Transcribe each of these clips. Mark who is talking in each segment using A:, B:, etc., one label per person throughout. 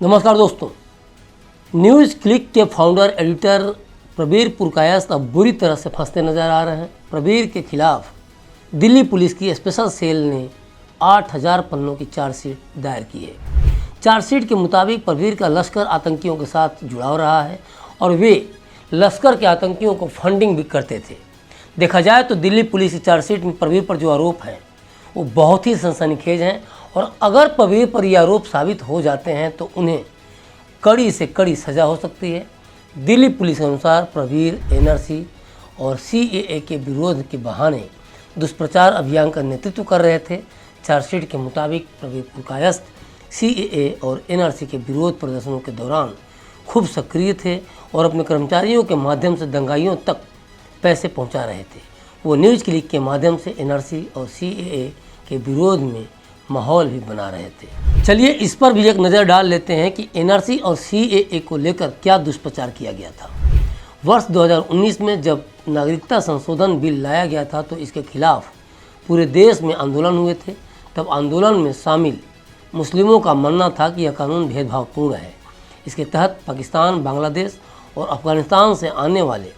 A: नमस्कार दोस्तों, news click के फाउंडर एडिटर प्रबीर पुरकायस्थ अब बुरी तरह से फंसते नजर आ रहे हैं। प्रबीर के खिलाफ दिल्ली पुलिस की स्पेशल सेल ने 8000 पन्नों की चार्जशीट दायर की है। चार्जशीट के मुताबिक प्रबीर का लश्कर आतंकियों के साथ जुड़ाव रहा है और वे लश्कर के आतंकियों को फंडिंग भी करते थे। देखा जाए तो दिल्ली पुलिस की चार्जशीट में प्रबीर पर जो आरोप हैं वो बहुत ही सनसनीखेज हैं और अगर प्रबीर पर ये आरोप साबित हो जाते हैं तो उन्हें कड़ी से कड़ी सज़ा हो सकती है। दिल्ली पुलिस के अनुसार प्रबीर एनआरसी और सीएए के विरोध के बहाने दुष्प्रचार अभियान का नेतृत्व कर रहे थे। चार्जशीट के मुताबिक प्रबीर पुरकायस्थ सीएए और एनआरसी के विरोध प्रदर्शनों के दौरान खूब सक्रिय थे और अपने कर्मचारियों के माध्यम से दंगाइयों तक पैसे पहुंचा रहे थे। वो न्यूज़ क्लिक के माध्यम से एनआरसी और सीएए के विरोध में माहौल भी बना रहे थे। चलिए इस पर भी एक नज़र डाल लेते हैं कि एनआरसी और सीएए को लेकर क्या दुष्प्रचार किया गया था। वर्ष 2019 में जब नागरिकता संशोधन बिल लाया गया था तो इसके खिलाफ पूरे देश में आंदोलन हुए थे। तब आंदोलन में शामिल मुस्लिमों का मानना था कि यह कानून भेदभावपूर्ण है। इसके तहत पाकिस्तान, बांग्लादेश और अफगानिस्तान से आने वाले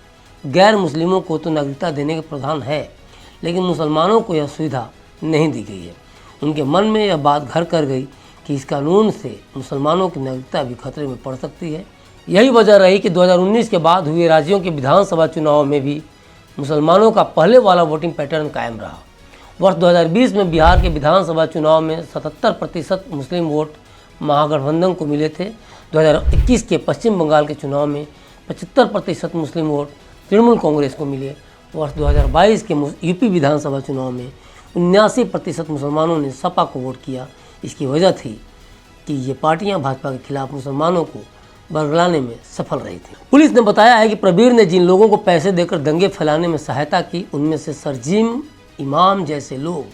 A: गैर मुस्लिमों को तो नागरिकता देने का प्रावधान है, लेकिन मुसलमानों को यह सुविधा नहीं दी गई है। उनके मन में यह बात घर कर गई कि इस कानून से मुसलमानों की नागरिकता भी खतरे में पड़ सकती है। यही वजह रही कि 2019 के बाद हुए राज्यों के विधानसभा चुनाव में भी मुसलमानों का पहले वाला वोटिंग पैटर्न कायम रहा। वर्ष 2020 में बिहार के विधानसभा चुनाव में 77% मुस्लिम वोट महागठबंधन को मिले थे। 2021 के पश्चिम बंगाल के चुनाव में 75% मुस्लिम वोट तृणमूल कांग्रेस को मिले। वर्ष 2022 के यूपी विधानसभा चुनाव में 79% मुसलमानों ने सपा को वोट किया। इसकी वजह थी कि ये पार्टियां भाजपा के खिलाफ मुसलमानों को बरगलाने में सफल रही थी। पुलिस ने बताया है कि प्रबीर ने जिन लोगों को पैसे देकर दंगे फैलाने में सहायता की उनमें से सरजीम इमाम जैसे लोग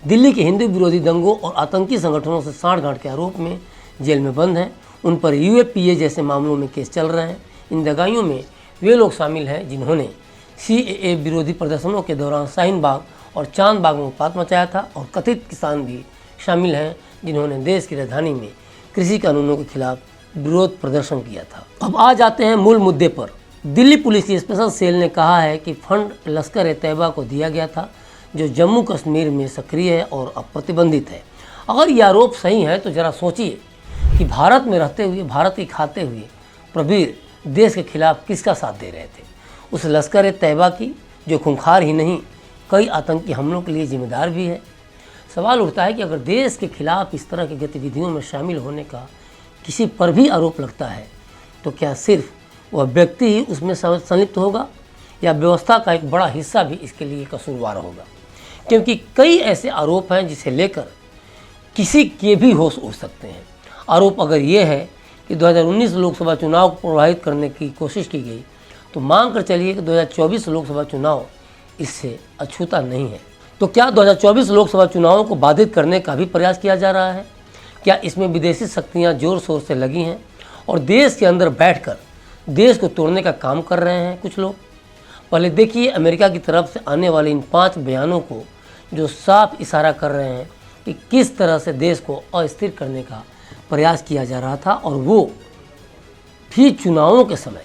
A: दिल्ली के हिंदू विरोधी दंगों और आतंकी संगठनों से सांठगांठ के आरोप में जेल में बंद हैं। उन पर यूएपीए जैसे मामलों में केस चल रहे हैं। इन दंगाइयों में वे लोग शामिल हैं जिन्होंने सीएए विरोधी प्रदर्शनों के दौरान शाहीन बाग और चांद बाग में उत्पात मचाया था और कथित किसान भी शामिल हैं जिन्होंने देश की राजधानी में कृषि कानूनों के खिलाफ विरोध प्रदर्शन किया था। अब आ जाते हैं मूल मुद्दे पर। दिल्ली पुलिस की स्पेशल सेल ने कहा है कि फंड लश्कर-ए-तैयबा को दिया गया था जो जम्मू कश्मीर में सक्रिय है और अप्रतिबंधित है। अगर ये आरोप सही है तो ज़रा सोचिए कि भारत में रहते हुए, भारत की खाते हुए प्रबीर देश के खिलाफ किसका साथ दे रहे थे? उस लश्कर-ए-तैयबा की जो खूंखार ही नहीं कई आतंकी हमलों के लिए जिम्मेदार भी है। सवाल उठता है कि अगर देश के खिलाफ इस तरह की गतिविधियों में शामिल होने का किसी पर भी आरोप लगता है तो क्या सिर्फ वह व्यक्ति ही उसमें संलिप्त होगा या व्यवस्था का एक बड़ा हिस्सा भी इसके लिए कसूरवार होगा? क्योंकि कई ऐसे आरोप हैं जिसे लेकर किसी के भी होश उड़ सकते हैं। आरोप अगर ये है कि 2019 लोकसभा चुनाव को प्रभावित करने की कोशिश की गई तो मान कर चलिए कि 2024 लोकसभा चुनाव इससे अछूता नहीं है। तो क्या 2024 लोकसभा चुनावों को बाधित करने का भी प्रयास किया जा रहा है? क्या इसमें विदेशी शक्तियां जोर शोर से लगी हैं और देश के अंदर बैठकर देश को तोड़ने का काम कर रहे हैं कुछ लोग? पहले देखिए अमेरिका की तरफ से आने वाले इन 5 बयानों को जो साफ इशारा कर रहे हैं कि किस तरह से देश को अस्थिर करने का प्रयास किया जा रहा था और वो भी चुनावों के समय।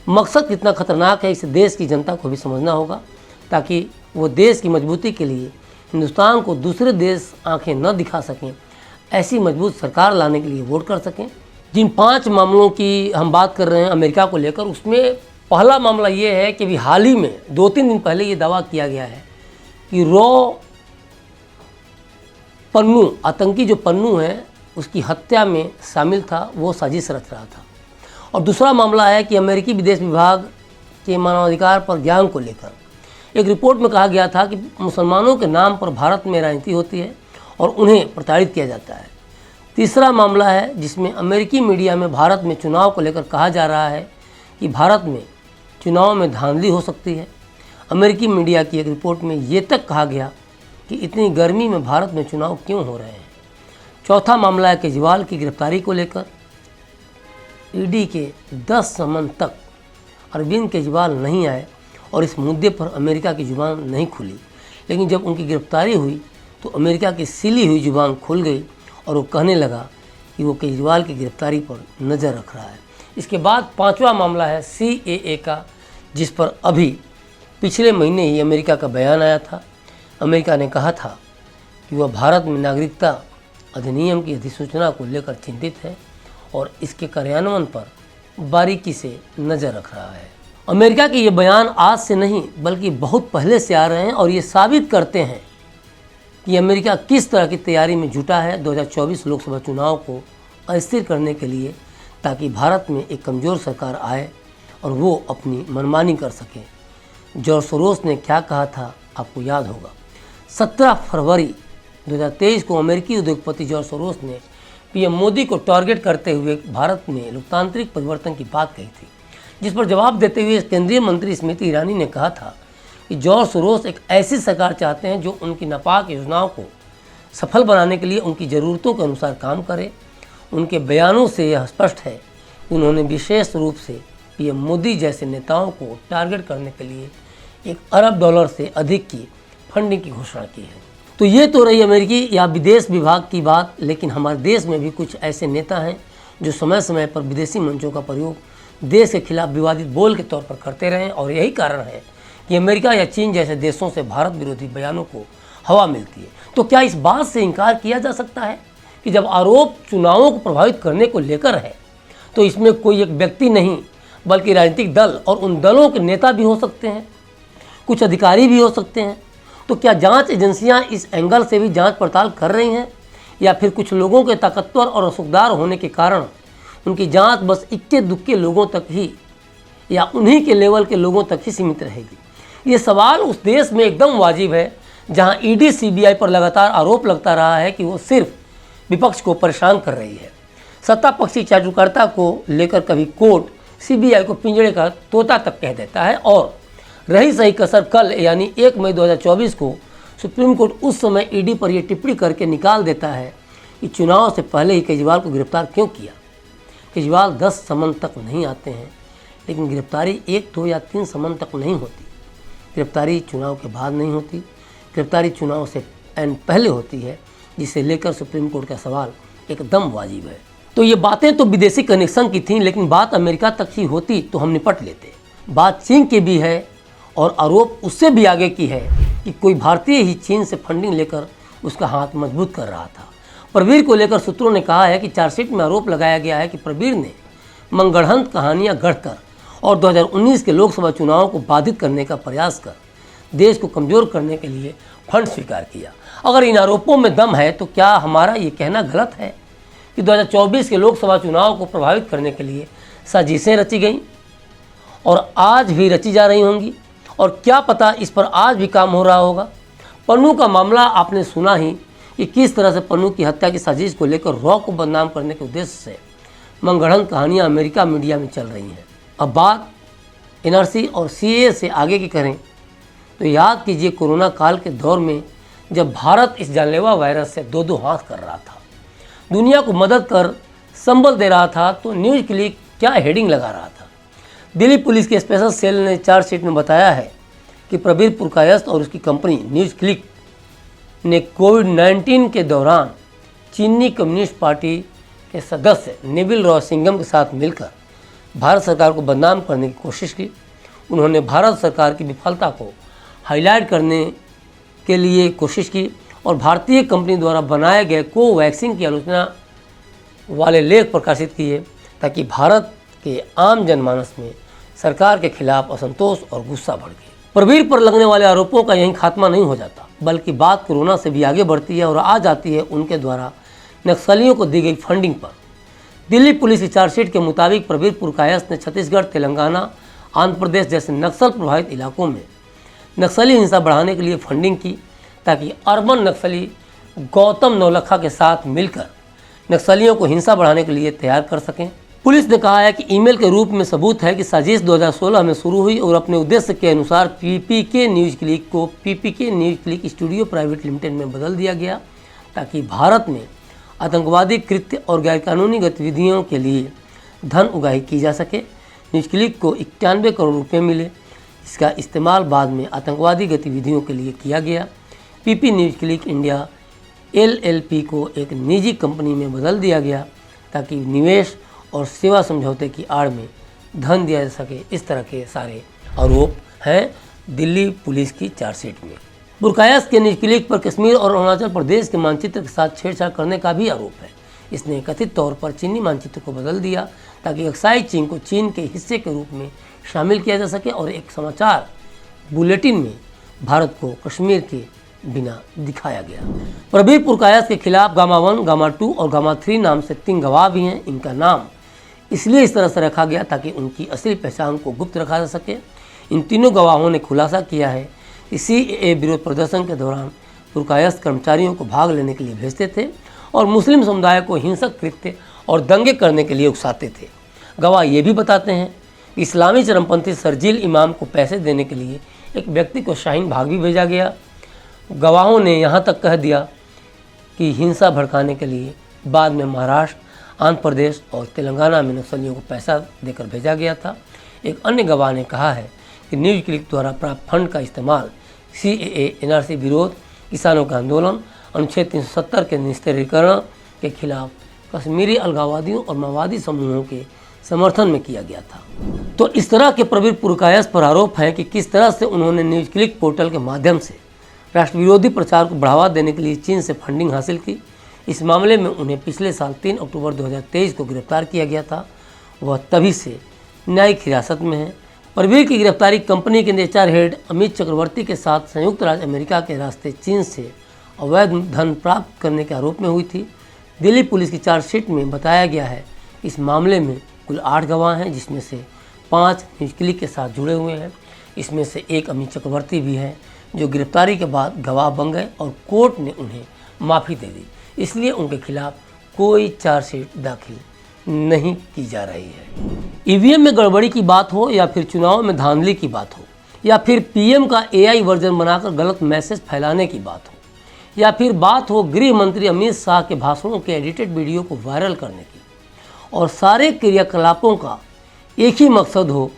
A: मकसद कितना खतरनाक है इसे देश की जनता को भी समझना होगा ताकि वो देश की मजबूती के लिए हिंदुस्तान को दूसरे देश आंखें न दिखा सकें, ऐसी मजबूत सरकार लाने के लिए वोट कर सकें। जिन 5 मामलों की हम बात कर रहे हैं अमेरिका को लेकर, उसमें पहला मामला ये है कि अभी हाल ही में 2-3 दिन पहले ये दावा किया गया है कि पन्नू आतंकी जो पन्नू है उसकी हत्या में शामिल था, वो साजिश रच रहा था। और दूसरा मामला है कि अमेरिकी विदेश विभाग के मानवाधिकार पर ज्ञान को लेकर एक रिपोर्ट में कहा गया था कि मुसलमानों के नाम पर भारत में राजनीति होती है और उन्हें प्रताड़ित किया जाता है। तीसरा मामला है जिसमें अमेरिकी मीडिया में भारत में चुनाव को लेकर कहा जा रहा है कि भारत में चुनाव में धांधली हो सकती है। अमेरिकी मीडिया की एक रिपोर्ट में ये तक कहा गया कि इतनी गर्मी में भारत में चुनाव क्यों हो रहे हैं। चौथा मामला है केजरीवाल की गिरफ्तारी को लेकर। ईडी के 10 समन तक अरविंद केजरीवाल नहीं आए और इस मुद्दे पर अमेरिका की जुबान नहीं खुली, लेकिन जब उनकी गिरफ्तारी हुई तो अमेरिका की सिली हुई जुबान खुल गई और वो कहने लगा कि वो केजरीवाल की गिरफ्तारी पर नज़र रख रहा है। इसके बाद पांचवा मामला है CAA का, जिस पर अभी पिछले महीने ही अमेरिका का बयान आया था। अमेरिका ने कहा था कि वह भारत में नागरिकता अधिनियम की अधिसूचना को लेकर चिंतित है और इसके कार्यान्वयन पर बारीकी से नज़र रख रहा है। अमेरिका के ये बयान आज से नहीं बल्कि बहुत पहले से आ रहे हैं और ये साबित करते हैं कि अमेरिका किस तरह की तैयारी में जुटा है 2024 लोकसभा चुनाव को अस्थिर करने के लिए, ताकि भारत में एक कमज़ोर सरकार आए और वो अपनी मनमानी कर सके। जॉर्ज सोरोस ने क्या कहा था आपको याद होगा। 17 फरवरी 2023 को अमेरिकी उद्योगपति जॉर्ज सोरोस ने PM मोदी को टारगेट करते हुए भारत में लोकतांत्रिक परिवर्तन की बात कही थी, जिस पर जवाब देते हुए केंद्रीय मंत्री स्मृति ईरानी ने कहा था कि जॉर्ज सोरोस एक ऐसी सरकार चाहते हैं जो उनकी नापाक योजनाओं को सफल बनाने के लिए उनकी ज़रूरतों के अनुसार काम करे। उनके बयानों से यह स्पष्ट है कि उन्होंने विशेष रूप से PM मोदी जैसे नेताओं को टारगेट करने के लिए $1 अरब से अधिक की फंडिंग की घोषणा की है। तो ये तो रही अमेरिकी या विदेश विभाग की बात, लेकिन हमारे देश में भी कुछ ऐसे नेता हैं जो समय समय पर विदेशी मंचों का प्रयोग देश के खिलाफ विवादित बोल के तौर पर करते रहे और यही कारण है कि अमेरिका या चीन जैसे देशों से भारत विरोधी बयानों को हवा मिलती है। तो क्या इस बात से इनकार किया जा सकता है कि जब आरोप चुनावों को प्रभावित करने को लेकर है तो इसमें कोई एक व्यक्ति नहीं बल्कि राजनीतिक दल और उन दलों के नेता भी हो सकते हैं, कुछ अधिकारी भी हो सकते हैं। तो क्या जांच एजेंसियां इस एंगल से भी जांच पड़ताल कर रही हैं, या फिर कुछ लोगों के ताकतवर और असुखदार होने के कारण उनकी जांच बस इक्के दुक्के लोगों तक ही या उन्हीं के लेवल के लोगों तक ही सीमित रहेगी? ये सवाल उस देश में एकदम वाजिब है जहां ED CBI पर लगातार आरोप लगता रहा है कि वो सिर्फ विपक्ष को परेशान कर रही है। सत्ता पक्षी चाटुकारिता को लेकर कभी कोर्ट CBI को पिंजड़े का तोता तक कह देता है, और रही सही कसर कल यानी 1 मई 2024 को सुप्रीम कोर्ट उस समय ED पर यह टिप्पणी करके निकाल देता है कि चुनाव से पहले ही केजरीवाल को गिरफ्तार क्यों किया। केजरीवाल 10 समन तक नहीं आते हैं, लेकिन गिरफ्तारी 1, 2 या 3 समन तक नहीं होती। गिरफ्तारी चुनाव के बाद नहीं होती, गिरफ्तारी चुनाव से पहले होती है, जिसे लेकर सुप्रीम कोर्ट का सवाल एकदम वाजिब है। तो ये बातें तो विदेशी कनेक्शन की थीं, लेकिन बात अमेरिका तक ही होती तो हम निपट लेते। बात चीन की भी है और आरोप उससे भी आगे की है कि कोई भारतीय ही चीन से फंडिंग लेकर उसका हाथ मजबूत कर रहा था। प्रवीर को लेकर सूत्रों ने कहा है कि चार्जशीट में आरोप लगाया गया है कि प्रवीर ने मनगढ़ंत कहानियां गढ़कर और 2019 के लोकसभा चुनावों को बाधित करने का प्रयास कर देश को कमज़ोर करने के लिए फंड स्वीकार किया। अगर इन आरोपों में दम है तो क्या हमारा ये कहना गलत है कि 2024 के लोकसभा चुनाव को प्रभावित करने के लिए साजिशें रची गईं और आज भी रची जा रही होंगी, और क्या पता इस पर आज भी काम हो रहा होगा। पन्नू का मामला आपने सुना ही कि किस तरह से पन्नू की हत्या की साजिश को लेकर रॉ को बदनाम करने के उद्देश्य से मनगढ़ंत कहानियां अमेरिका मीडिया में चल रही हैं। अब बात NRC और CAA से आगे की करें तो याद कीजिए कोरोना काल के दौर में जब भारत इस जानलेवा वायरस से दो हाथ कर रहा था, दुनिया को मदद कर संबल दे रहा था, तो न्यूज़ क्लिक क्या हेडिंग लगा रहा था। दिल्ली पुलिस के स्पेशल सेल ने चार्जशीट में बताया है कि प्रवीर पुरकायस्थ और उसकी कंपनी न्यूज़ क्लिक ने कोविड-19 के दौरान चीनी कम्युनिस्ट पार्टी के सदस्य नेविल रॉयसिंघम के साथ मिलकर भारत सरकार को बदनाम करने की कोशिश की। उन्होंने भारत सरकार की विफलता को हाईलाइट करने के लिए कोशिश की और भारतीय कंपनी द्वारा बनाए गए कोवैक्सीन की आलोचना वाले लेख प्रकाशित किए, ताकि भारत के आम जनमानस में सरकार के खिलाफ असंतोष और गुस्सा बढ़ गया। प्रवीर पर लगने वाले आरोपों का यहीं खात्मा नहीं हो जाता, बल्कि बात कोरोना से भी आगे बढ़ती है और आ जाती है उनके द्वारा नक्सलियों को दी गई फंडिंग पर। दिल्ली पुलिस की चार्जशीट के मुताबिक प्रवीर पुरकायस्थ ने छत्तीसगढ़, तेलंगाना, आंध्र प्रदेश जैसे नक्सल प्रभावित इलाकों में नक्सली हिंसा बढ़ाने के लिए फंडिंग की, ताकि अर्बन नक्सली गौतम नौलखा के साथ मिलकर नक्सलियों को हिंसा बढ़ाने के लिए तैयार कर सकें। पुलिस ने कहा है कि ईमेल के रूप में सबूत है कि साजिश 2016 में शुरू हुई और अपने उद्देश्य के अनुसार PPK न्यूज़ क्लिक को PPK news click studio private limited में बदल दिया गया, ताकि भारत में आतंकवादी कृत्य और गैरकानूनी गतिविधियों के लिए धन उगाही की जा सके। न्यूज़ क्लिक को 91 करोड़ रुपये मिले। इसका इस्तेमाल बाद में आतंकवादी गतिविधियों के लिए किया गया। PP news click India LLP को एक निजी कंपनी में बदल दिया गया ताकि निवेश और सेवा समझौते की आड़ में धन दिया जा सके। इस तरह के सारे आरोप हैं दिल्ली पुलिस की चार्जशीट में। पुरकायस्थ के निज क्लिक पर कश्मीर और अरुणाचल प्रदेश के मानचित्र के साथ छेड़छाड़ करने का भी आरोप है। इसने कथित तौर पर चीनी मानचित्र को बदल दिया ताकि अक्साई चीन को चीन के हिस्से के रूप में शामिल किया जा सके और एक समाचार बुलेटिन में भारत को कश्मीर के बिना दिखाया गया। प्रबीर पुरकायस्थ के खिलाफ गामा 1, गामा 2 और गामा 3 नाम से 3 गवाह भी हैं। इनका नाम इसलिए इस तरह से रखा गया ताकि उनकी असली पहचान को गुप्त रखा जा सके। इन तीनों गवाहों ने खुलासा किया है कि CAA विरोध प्रदर्शन के दौरान पुरकायस्थ कर्मचारियों को भाग लेने के लिए भेजते थे और मुस्लिम समुदाय को हिंसक कृत्य और दंगे करने के लिए उकसाते थे। गवाह ये भी बताते हैं कि इस्लामी चरमपंथी शरजील इमाम को पैसे देने के लिए एक व्यक्ति को शाहीन बाग भी भेजा गया। गवाहों ने यहाँ तक कह दिया कि हिंसा भड़काने के लिए बाद में महाराष्ट्र, आंध्र प्रदेश और तेलंगाना में नक्सलियों को पैसा देकर भेजा गया था। एक अन्य गवाह ने कहा है कि न्यूज क्लिक द्वारा प्राप्त फंड का इस्तेमाल CAA, NRC विरोध, किसानों का आंदोलन, अनुच्छेद 370 के निस्तारीकरण के खिलाफ कश्मीरी अलगाववादियों और माओवादी समूहों के समर्थन में किया गया था। तो इस तरह के प्रबीर पुरकायस्थ पर आरोप है कि किस तरह से उन्होंने न्यूज क्लिक पोर्टल के माध्यम से राष्ट्र विरोधी प्रचार को बढ़ावा देने के लिए चीन से फंडिंग हासिल की। इस मामले में उन्हें पिछले साल 3 अक्टूबर 2023 को गिरफ्तार किया गया था। वह तभी से न्यायिक हिरासत में है। प्रबीर की गिरफ्तारी कंपनी के HR हेड अमित चक्रवर्ती के साथ संयुक्त राज्य अमेरिका के रास्ते चीन से अवैध धन प्राप्त करने के आरोप में हुई थी। दिल्ली पुलिस की चार्जशीट में बताया गया है इस मामले में कुल 8 गवाह हैं, जिसमें से 5 न्यूज क्लिक के साथ जुड़े हुए हैं। इसमें से एक अमित चक्रवर्ती भी है जो गिरफ्तारी के बाद गवाह बन गए और कोर्ट ने उन्हें माफ़ी दे दी। इसलिए उनके खिलाफ कोई चार्जशीट दाखिल नहीं की जा रही है। EVM में गड़बड़ी की बात हो या फिर चुनाव में धांधली की बात हो या फिर PM का AI वर्जन बनाकर गलत मैसेज फैलाने की बात हो या फिर बात हो गृह मंत्री अमित शाह के भाषणों के एडिटेड वीडियो को वायरल करने की, और सारे क्रियाकलापों का एक ही मकसद हो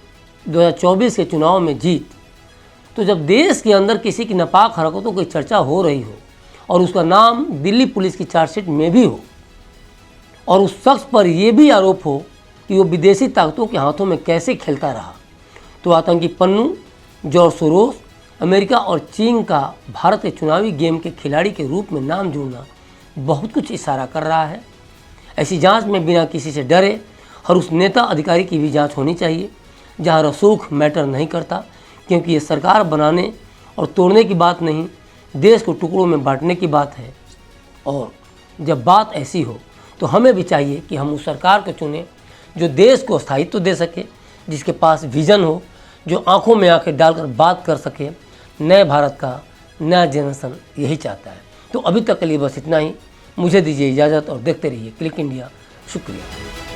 A: 2024 के चुनाव में जीत, तो जब देश के अंदर किसी की नापाक हरकतों की चर्चा हो रही हो और उसका नाम दिल्ली पुलिस की चार्जशीट में भी हो और उस शख्स पर यह भी आरोप हो कि वो विदेशी ताकतों के हाथों में कैसे खेलता रहा, तो आतंकी पन्नू, जॉर्ज सोरोस, अमेरिका और चीन का भारत के चुनावी गेम के खिलाड़ी के रूप में नाम जोड़ना बहुत कुछ इशारा कर रहा है। ऐसी जांच में बिना किसी से डरे हर उस नेता अधिकारी की भी जांच होनी चाहिए जहां रसूख मैटर नहीं करता, क्योंकि ये सरकार बनाने और तोड़ने की बात नहीं, देश को टुकड़ों में बांटने की बात है। और जब बात ऐसी हो तो हमें भी चाहिए कि हम उस सरकार को चुनें जो देश को स्थायित्व दे सके, जिसके पास विजन हो, जो आंखों में आंखें डालकर बात कर सके। नए भारत का नया जनरेशन यही चाहता है। तो अभी तक के लिए बस इतना ही। मुझे दीजिए इजाज़त और देखते रहिए क्लिक इंडिया। शुक्रिया।